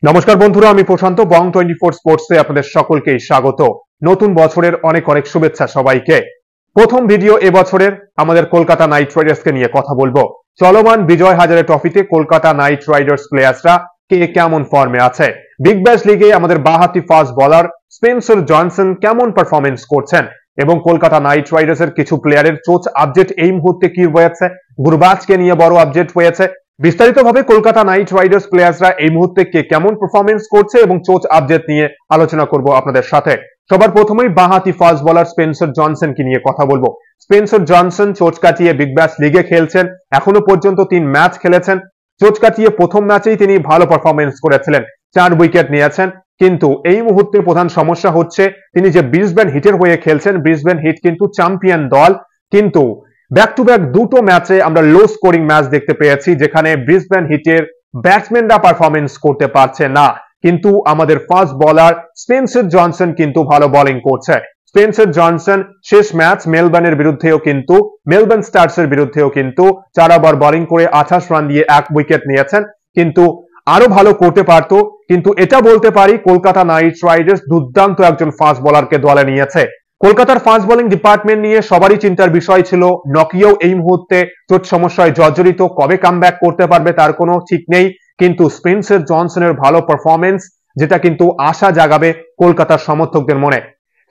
নমস্কার বন্ধুরা, আমি প্রশান্ত বং 24 স্পোর্টসে আপনাদের সকলকে স্বাগত। নতুন বছরের অনেক অনেক শুভেচ্ছা সবাইকে। প্রথম ভিডিও এবছরের আমাদের কলকাতা নাইট রাইডার্সকে নিয়ে কথা বলবো। চলমান বিজয় হাজারে ট্রফিতে কলকাতা নাইট রাইডার্স প্লেয়ার্সরা কে কেমন ফর্মে আছে, বিগ ব্যাশ লিগে আমাদের বাঁহাতি ফাস্ট বোলার স্পেন্সার জনসন কেমন পারফরমেন্স করছেন এবং কলকাতা নাইট রাইডার্সের কিছু প্লেয়ারের কোচ আপডেট এই মুহূর্তে কি হয়েছে, গুরবাজকে নিয়ে বড় আপডেট হয়েছে। বিস্তারিতভাবে কলকাতা নাইট রাইডার্স প্লেয়ার্সরা এই মুহূর্তে কে কেমন পারফরমেন্স করছে এবং কোচ আপডেট নিয়ে আলোচনা করব আপনাদের সাথে। সবার প্রথমেই বাঁহাতি ফাস্ট বোলার স্পেন্সার জনসনকে নিয়ে কথা বলবো। স্পেন্সার জনসন চোট কাটিয়ে বিগ ব্যাশ লিগে খেলছেন, এখনো পর্যন্ত 3 ম্যাচ খেলেছেন। চোট কাটিয়ে প্রথম ম্যাচেই তিনি ভালো পারফরমেন্স করেছিলেন, 4 উইকেট নিয়েছেন। কিন্তু এই মুহূর্তে প্রধান সমস্যা হচ্ছে তিনি যে ব্রিসবেন হিটের হয়ে খেলছেন, ব্রিসবেন হিট কিন্তু চ্যাম্পিয়ন দল, কিন্তু ব্যাক টু ব্যাক দুটো ম্যাচে আমরা লো স্কোরিং ম্যাচ দেখতে পেয়েছি যেখানে ব্রিসবেন হিটের ব্যাটসম্যানরা পারফরমেন্স করতে পারছে না, কিন্তু আমাদের ফাস্ট বোলার স্পেন্সার জনসন কিন্তু ভালো বোলিং করছে। স্পেন্সার জনসন শেষ ম্যাচ মেলবোর্নের বিরুদ্ধেও কিন্তু মেলবোর্ন স্টার্সের বিরুদ্ধেও কিন্তু 4 ওভার বোলিং করে 28 রান দিয়ে 1 উইকেট নিয়েছেন, কিন্তু আরো ভালো করতে পারতো। কিন্তু এটা বলতে পারি কলকাতা নাইট রাইডার্স দুর্দান্ত একজন ফাস্ট বোলারকে দলে নিয়েছে। কলকাতার ফাস্ট বোলিং ডিপার্টমেন্ট নিয়ে সবারই চিন্তার বিষয় ছিল। নকিয়াও এই মুহূর্তে চোট সমস্যায় জর্জরিত, কবে কামব্যাক করতে পারবে তার কোনো ঠিক নেই, কিন্তু স্পেন্সার জনসনের ভালো পারফরমেন্স যেটা কিন্তু আশা জাগাবে কলকাতার সমর্থকদের মনে।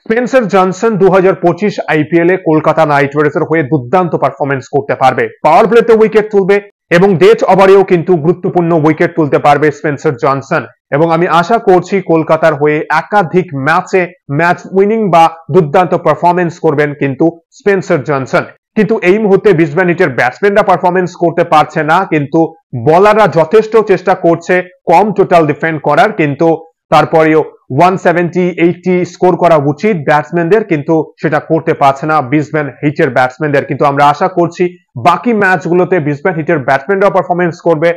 স্পেন্সার জনসন 2025 আইপিএল এ কলকাতা নাইট রাইডার্সের হয়ে দুর্দান্ত পারফরমেন্স করতে পারবে, পাওয়ার প্লেতে উইকেট তুলবে এবং ডেথ ওভারেও কিন্তু গুরুত্বপূর্ণ উইকেট তুলতে পারবে স্পেন্সার জনসন। এবং আমি আশা করছি কলকাতার হয়ে একাধিক ম্যাচে ম্যাচ উইনিং বা দুর্দান্ত পারফরমেন্স করবেন কিন্তু স্পেন্সার জনসন। কিন্তু এই মুহূর্তে ব্রিসবেন হিটের ব্যাটসম্যানরা পারফরমেন্স করতে পারছে না, কিন্তু বোলাররা যথেষ্ট চেষ্টা করছে কম টোটাল ডিফেন্ড করার, কিন্তু তারপরেও 170-80 স্কোর করা উচিত ব্যাটসম্যানদের, কিন্তু সেটা করতে পারছে না ব্রিসবেন হিটের ব্যাটসম্যানদের। কিন্তু আমরা আশা করছি বাকি ম্যাচগুলোতে ব্রিসবেন হিটের ব্যাটসম্যানরা পারফরমেন্স করবে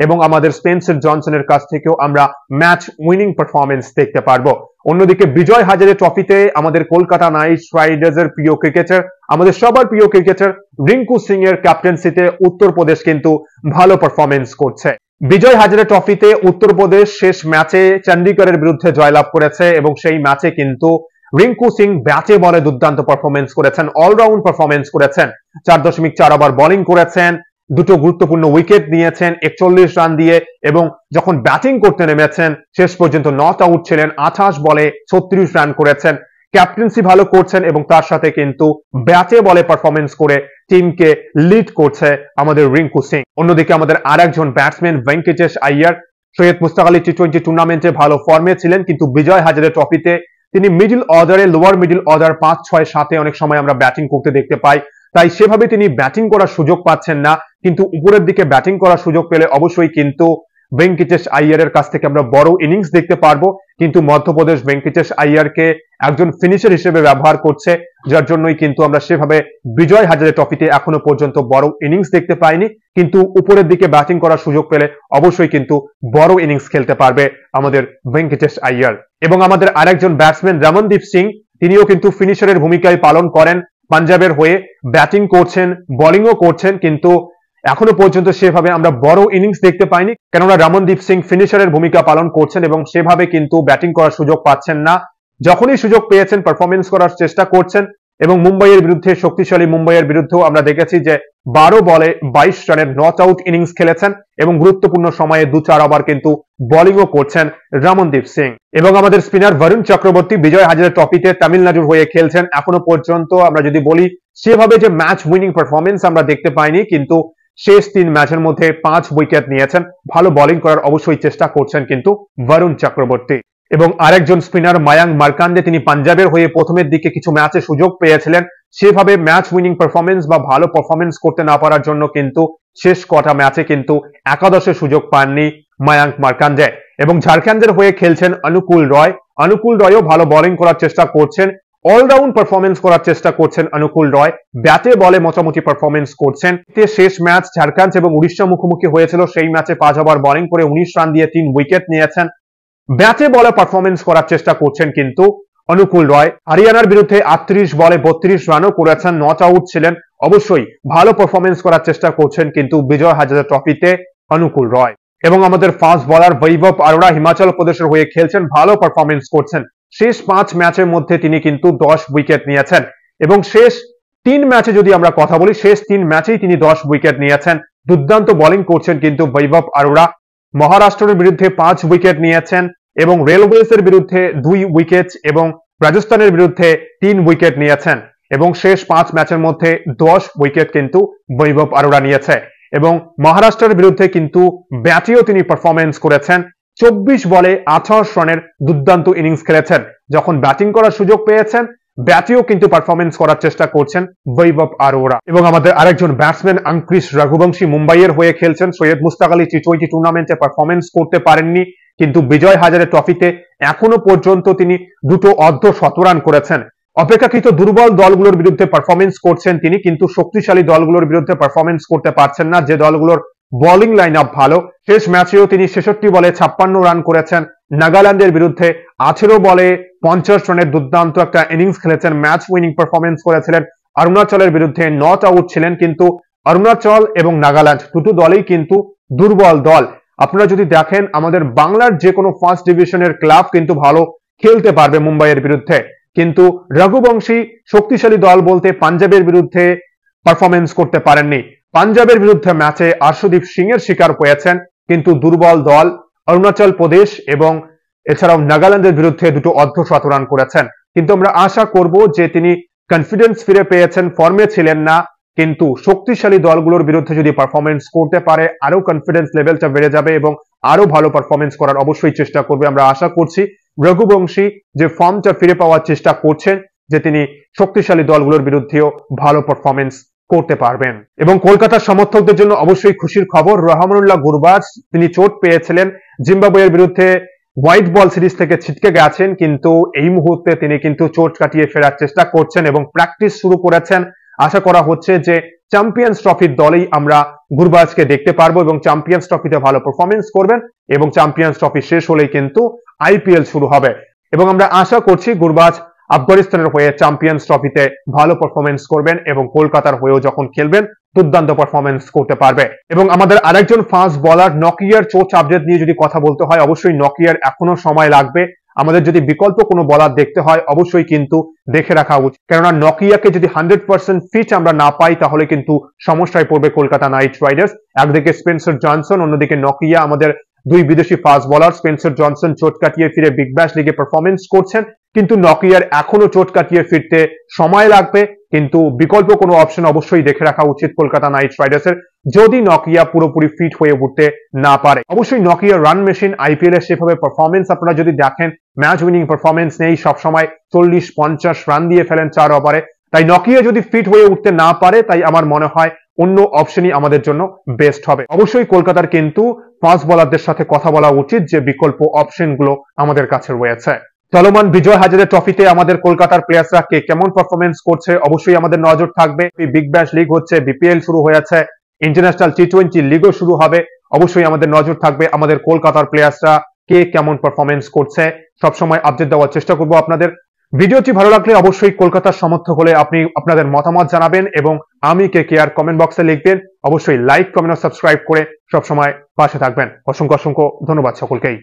এবং আমাদের স্পেন্সার জনসনের কাছ থেকেও আমরা ম্যাচ উইনিং পারফরমেন্স দেখতে পারবো। অন্যদিকে বিজয় হাজারে ট্রফিতে আমাদের কলকাতা নাইট রাইডার্স এর প্রিয় ক্রিকেটার, আমাদের সবার প্রিয় ক্রিকেটার রিঙ্কু সিং এর ক্যাপ্টেন্সিতে উত্তরপ্রদেশ কিন্তু ভালো পারফরমেন্স করছে। বিজয় হাজারে ট্রফিতে উত্তরপ্রদেশ শেষ ম্যাচে চণ্ডীগড়ের বিরুদ্ধে জয়লাভ করেছে এবং সেই ম্যাচে কিন্তু রিঙ্কু সিং ব্যাটে বলে দুর্দান্ত পারফরমেন্স করেছেন, অলরাউন্ড পারফরমেন্স করেছেন। 4.4 ওভার বোলিং করেছেন, দুটো গুরুত্বপূর্ণ উইকেট নিয়েছেন 41 রান দিয়ে, এবং যখন ব্যাটিং করতে নেমেছেন শেষ পর্যন্ত নট আউট ছিলেন, 28 বলে 36 রান করেছেন। ক্যাপ্টেন্সি ভালো করছেন এবং তার সাথে কিন্তু ব্যাটে বলে পারফরমেন্স করে টিমকে লিড করছে আমাদের রিঙ্কু সিং। অন্যদিকে আমাদের আরেকজন ব্যাটসম্যান ভেঙ্কটেশ আইয়ার, সৈয়দ মুস্তাক আলী টি20 টুর্নামেন্টে ভালো ফর্মে ছিলেন, কিন্তু বিজয় হাজারে ট্রফিতে তিনি মিডল অর্ডারে, লোয়ার মিডল অর্ডার 5, 6, 7 অনেক সময় আমরা ব্যাটিং করতে দেখতে পাই, তাই সেভাবে তিনি ব্যাটিং করার সুযোগ পাচ্ছেন না। কিন্তু উপরের দিকে ব্যাটিং করার সুযোগ পেলে অবশ্যই কিন্তু ভেঙ্কটেশ আইয়ারের কাছ থেকে আমরা বড় ইনিংস দেখতে পারবো। কিন্তু মধ্যপ্রদেশ ভেঙ্কটেশ আইয়ারকে একজন ফিনিশার হিসেবে ব্যবহার করছে, যার জন্যই কিন্তু আমরা সেভাবে বিজয় হাজারে ট্রফিতে এখনো পর্যন্ত বড় ইনিংস দেখতে পাইনি। কিন্তু উপরের দিকে ব্যাটিং করার সুযোগ পেলে অবশ্যই কিন্তু বড় ইনিংস খেলতে পারবে আমাদের ভেঙ্কটেশ আইয়ার। এবং আমাদের আরেকজন ব্যাটসম্যান রমনদীপ সিং, তিনিও কিন্তু ফিনিশারের ভূমিকায় পালন করেন, পাঞ্জাবের হয়ে ব্যাটিং করছেন, বোলিংও করছেন, কিন্তু এখনো পর্যন্ত সেভাবে আমরা বড় ইনিংস দেখতে পাইনি, কেননা রমনদীপ সিং ফিনিশারের ভূমিকা পালন করছেন এবং সেভাবে কিন্তু ব্যাটিং করার সুযোগ পাচ্ছেন না। যখনই সুযোগ পেয়েছেন পারফরমেন্স করার চেষ্টা করছেন, এবং মুম্বাইয়ের বিরুদ্ধে, শক্তিশালী মুম্বাইয়ের বিরুদ্ধেও আমরা দেখেছি যে 12 বলে 22 রানের নট আউট ইনিংস খেলেছেন এবং গুরুত্বপূর্ণ সময়ে 2-4 ওভার কিন্তু বোলিংও করছেন রমনদীপ সিং। এবং আমাদের স্পিনার বরুণ চক্রবর্তী বিজয় হাজারে ট্রফিতে তামিলনাড়ুর হয়ে খেলছেন, এখনো পর্যন্ত আমরা যদি বলি সেভাবে যে ম্যাচ উইনিং পারফরমেন্স আমরা দেখতে পাইনি, কিন্তু শেষ 3 ম্যাচের মধ্যে 5 উইকেট নিয়েছেন, ভালো বোলিং করার অবশ্যই চেষ্টা করছেন কিন্তু বরুণ চক্রবর্তী। এবং আরেকজন স্পিনার মায়াঙ্ক মার্কান্ডে, তিনি পাঞ্জাবের হয়ে প্রথমের দিকে কিছু ম্যাচে সুযোগ পেয়েছিলেন, সেভাবে ম্যাচ উইনিং পারফরমেন্স বা ভালো পারফরমেন্স করতে না পারার জন্য কিন্তু শেষ কটা ম্যাচে কিন্তু একাদশে সুযোগ পাননি মায়াঙ্ক মার্কান্ডে। এবং ঝাড়খণ্ডের হয়ে খেলছেন অনুকূল রয়, অনুকূল রয়ও ভালো বোলিং করার চেষ্টা করছেন, অলরাউন্ড পারফরমেন্স করার চেষ্টা করছেন অনুকূল রয়, ব্যাটে বলে মোটামুটি পারফরমেন্স করছেন। শেষ ম্যাচ ঝাড়খণ্ড এবং উড়িষ্যা মুখোমুখি হয়েছিল, সেই ম্যাচে 5 ওভার বোলিং করে 19 রান দিয়ে 3 উইকেট নিয়েছেন, ব্যাটে বলে পারফরমেন্স করার চেষ্টা করছেন কিন্তু অনুকূল রয়। হরিয়ানার বিরুদ্ধে 38 বলে 32 রানও করেছেন, নট আউট ছিলেন, অবশ্যই ভালো পারফরমেন্স করার চেষ্টা করছেন কিন্তু বিজয় হাজারে ট্রফিতে অনুকূল রয়। এবং আমাদের ফাস্ট বোলার বৈভব অরোরা হিমাচল প্রদেশের হয়ে খেলছেন, ভালো পারফরমেন্স করছেন। শেষ 5 ম্যাচের মধ্যে তিনি কিন্তু 10 উইকেট নিয়েছেন এবং শেষ 3 ম্যাচে যদি আমরা কথা বলি, শেষ 3 ম্যাচেই তিনি 10 উইকেট নিয়েছেন। দুর্দান্ত বোলিং করছেন কিন্তু বৈভব অরোরা। মহারাষ্ট্রের বিরুদ্ধে 5 উইকেট নিয়েছেন এবং রেলওয়েজের বিরুদ্ধে 2 উইকেট এবং রাজস্থানের বিরুদ্ধে 3 উইকেট নিয়েছেন এবং শেষ 5 ম্যাচের মধ্যে 10 উইকেট কিন্তু বৈভব অরোরা নিয়েছে এবং মহারাষ্ট্রের বিরুদ্ধে কিন্তু ব্যাটেও তিনি পারফরমেন্স করেছেন। 24 বলে 28 রানের দুর্দান্ত ইনিংস খেলেছেন। যখন ব্যাটিং করার সুযোগ পেয়েছেন, ব্যাটেও কিন্তু পারফরমেন্স করার চেষ্টা করছেন বৈভব অরোরা। এবং আমাদের আরেকজন ব্যাটসম্যান আঙ্ক্রিশ রঘুবংশী মুম্বাইয়ের হয়ে খেলছেন। সৈয়দ মুস্তাক আলী টি20 টুর্নামেন্টে পারফরমেন্স করতে পারেননি, কিন্তু বিজয় হাজারে ট্রফিতে এখনো পর্যন্ত তিনি দুটো অর্ধ শতরান করেছেন। অপেক্ষাকৃত দুর্বল দলগুলোর বিরুদ্ধে পারফরমেন্স করছেন তিনি, কিন্তু শক্তিশালী দলগুলোর বিরুদ্ধে পারফরমেন্স করতে পারছেন না, যে দলগুলোর বোলিং লাইন আপ ভালো। শেষ ম্যাচেও তিনি 66 বলে 56 রান করেছেন। নাগাল্যান্ডের বিরুদ্ধে 18 বলে 50 রানের দুর্দান্ত একটা ইনিংস খেলেছেন, ম্যাচ উইনিং পারফরমেন্স করেছিলেন। অরুণাচলের বিরুদ্ধে নট আউট ছিলেন, কিন্তু অরুণাচল এবং নাগাল্যান্ড দুটো দলই কিন্তু দুর্বল দল। আপনারা যদি দেখেন, আমাদের বাংলার যে কোনো ফার্স্ট ডিভিশনের ক্লাব কিন্তু ভালো খেলতে পারবে মুম্বাইয়ের বিরুদ্ধে, কিন্তু রঘুবংশী শক্তিশালী দল বলতে পাঞ্জাবের বিরুদ্ধে পারফরমেন্স করতে পারেননি। পাঞ্জাবের বিরুদ্ধে ম্যাচে আর্শদীপ সিং এর শিকার হয়েছেন, কিন্তু দুর্বল দল অরুণাচল প্রদেশ এবং এছাড়াও নাগাল্যান্ডের বিরুদ্ধে দুটো অর্ধ শতরান করেছেন। কিন্তু আমরা আশা করব যে তিনি কনফিডেন্স ফিরে পেয়েছেন, ফর্মে ছিলেন না, কিন্তু শক্তিশালী দলগুলোর বিরুদ্ধে যদি পারফরমেন্স করতে পারে, আরো কনফিডেন্স লেভেলটা বেড়ে যাবে এবং আরো ভালো পারফরমেন্স করার অবশ্যই চেষ্টা করবে। আমরা আশা করছি রঘুবংশী যে ফর্মটা ফিরে পাওয়ার চেষ্টা করছেন, যে তিনি শক্তিশালী দলগুলোর বিরুদ্ধেও ভালো পারফরমেন্স করতে পারবেন। এবং কলকাতার সমর্থকদের জন্য অবশ্যই খুশির খবর, রহমানুল্লাহ গুরবাজ তিনি চোট পেয়েছিলেন, জিম্বাবুয়ের বিরুদ্ধে হোয়াইট বল সিরিজ থেকে ছিটকে গেছেন, কিন্তু এই মুহূর্তে তিনি কিন্তু চোট কাটিয়ে ফেরার চেষ্টা করছেন এবং প্র্যাকটিস শুরু করেছেন। আশা করা হচ্ছে যে চ্যাম্পিয়ন্স ট্রফির দলেই আমরা গুরবাজকে দেখতে পারবো এবং চ্যাম্পিয়ন্স ট্রফিতে ভালো পারফরমেন্স করবেন এবং চ্যাম্পিয়ন্স ট্রফি শেষ হলেই কিন্তু আইপিএল শুরু হবে এবং আমরা আশা করছি গুরবাজ আফগানিস্তানের হয়ে চ্যাম্পিয়ন্স ট্রফিতে ভালো পারফরমেন্স করবেন এবং কলকাতার হয়েও যখন খেলবেন দুর্দান্ত পারফরমেন্স করতে পারবে। এবং আমাদের আরেকজন ফাস্ট বোলার নকিয়ার চোট আপডেট নিয়ে যদি কথা বলতে হয়, অবশ্যই নকিয়ার এখনো সময় লাগবে। আমাদের যদি বিকল্প কোনো বলার দেখতে হয়, অবশ্যই কিন্তু দেখে রাখা উচিত, কেননা নকিয়াকে যদি 100% ফিট আমরা না পাই, তাহলে কিন্তু সমস্যায় পড়বে কলকাতা নাইট রাইডার্স। একদিকে স্পেন্সার জনসন, অন্যদিকে নকিয়া। আমাদের দুই বিদেশি ফাস্ট বোলার, স্পেন্সার জনসন চোট কাটিয়ে ফিরে বিগ ব্যাশ লিগে পারফরমেন্স করছেন, কিন্তু নকিয়ার এখনো চোট কাটিয়ে ফিরতে সময় লাগবে। কিন্তু বিকল্প কোনো অপশন অবশ্যই দেখে রাখা উচিত কলকাতা নাইট রাইডার্সের, যদি নকিয়া পুরোপুরি ফিট হয়ে উঠতে না পারে। অবশ্যই নকিয়া রান মেশিন, আইপিএল এর সেভাবে পারফরমেন্স আপনারা যদি দেখেন, ম্যাচ উইনিং পারফরমেন্স নেই, সবসময় 40-50 রান দিয়ে ফেলেন 4 ওভারে। তাই নকিয়া যদি ফিট হয়ে উঠতে না পারে, তাই আমার মনে হয় অন্য অপশনই আমাদের জন্য বেস্ট হবে। অবশ্যই কলকাতার কিন্তু ফাস্ট বোলারদের সাথে কথা বলা উচিত, যে বিকল্প অপশন গুলো আমাদের কাছে রয়েছে। চলমান বিজয় হাজারে ট্রফিতে আমাদের কলকাতার প্লেয়ার্সরা কে কেমন পারফরমেন্স করছে, অবশ্যই আমাদের নজর থাকবে। বিগ ব্যাশ লিগ হচ্ছে, বিপিএল শুরু হয়েছে, ইন্টারন্যাশনাল টি20 লিগও শুরু হবে। অবশ্যই আমাদের নজর থাকবে আমাদের কলকাতার প্লেয়ার্সরা কে কেমন পারফরমেন্স করছে, সবসময় আপডেট দেওয়ার চেষ্টা করবো আপনাদের। ভিডিওটি ভালো লাগলে অবশ্যই কলকাতার সমর্থক হলে আপনি আপনাদের মতামত জানাবেন এবং আমি কে কে আর কমেন্ট বক্সে লিখবেন। অবশ্যই লাইক, কমেন্ট ও সাবস্ক্রাইব করে সবসময় পাশে থাকবেন। অসংখ্য অসংখ্য ধন্যবাদ সকলকেই।